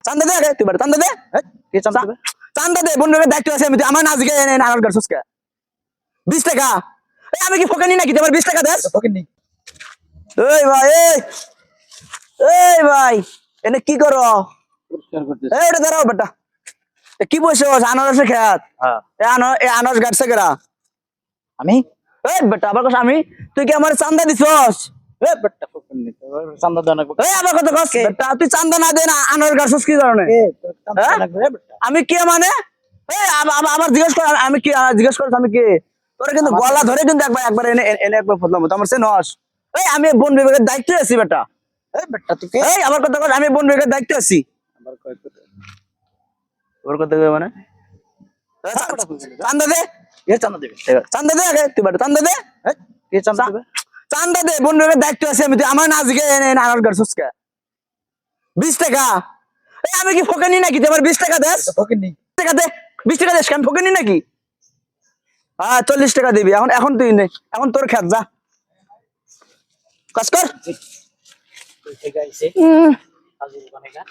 চান্দা দে আগে তুই চান্দা দে কে চান্দা দেবে? চান্দা দে বন্ধুকে দায়িত্ব আছে আমি আমার নাজিকে আনার করছিস কে 20 টাকা এই আমি কি ফোকানি নাকি তোমার 20 টাকা দেস ফকিন্নি। এই ভাই এই ভাই এনে কি করো পরিষ্কার করতেছি। এই এটা দাঁড়াও বেটা কি বসে আনারসের খেত হ্যাঁ আনারস গাছছে কেরা আমি এই বেটা আবার কস আমি তুই কি আমার চান্দা দিছস এ বেটা ফকিন্নি চান্দা দেন লাগবে। এই আবার কত কস বেটা তুই চান্দা না দে না আনারস গাছছস কি কারণে এ তোর চান্দা দেন লাগবে রে বেটা। আমি কে মানে এই আবার জিজ্ঞেস কর আমি কি জিজ্ঞেস করছ আমি কে তোর কিন্তু গলা ধরে কিন্তু একবার এনে এনে একবার ফদলাম আমার সে নস এই আমি বন বিভাগের দায়িত্বে আছি বেটা এ বেটা তুই কে? এই আমার কথা কস আমি বন বিভাগের দায়িত্বে আছি আবার কয় কথা। ওর কথা কই মানে চান্দা দে কে চান্দা দেবে? চান্দা দে আগে তুই বেটা চান্দা দে এ কে চান্দা দেবে? চান্দা দে বন বিভাগের দায়িত্ব আছে আমি আমার নাজিকে এনে আনারস গাছছস কে 20 টাকা এই আমি কি ফোকানি নাকি তোমার 20 টাকা দেস ফকিন্নি। টাকা দে 20 টাকা দেশ আমি ফোকানি নাকি হ্যাঁ 40 টাকা দিবি এখন এখন তুই নে এখন তোর খেত যা কাজ কর কই থেকে আইছে? আজিল বানেগা।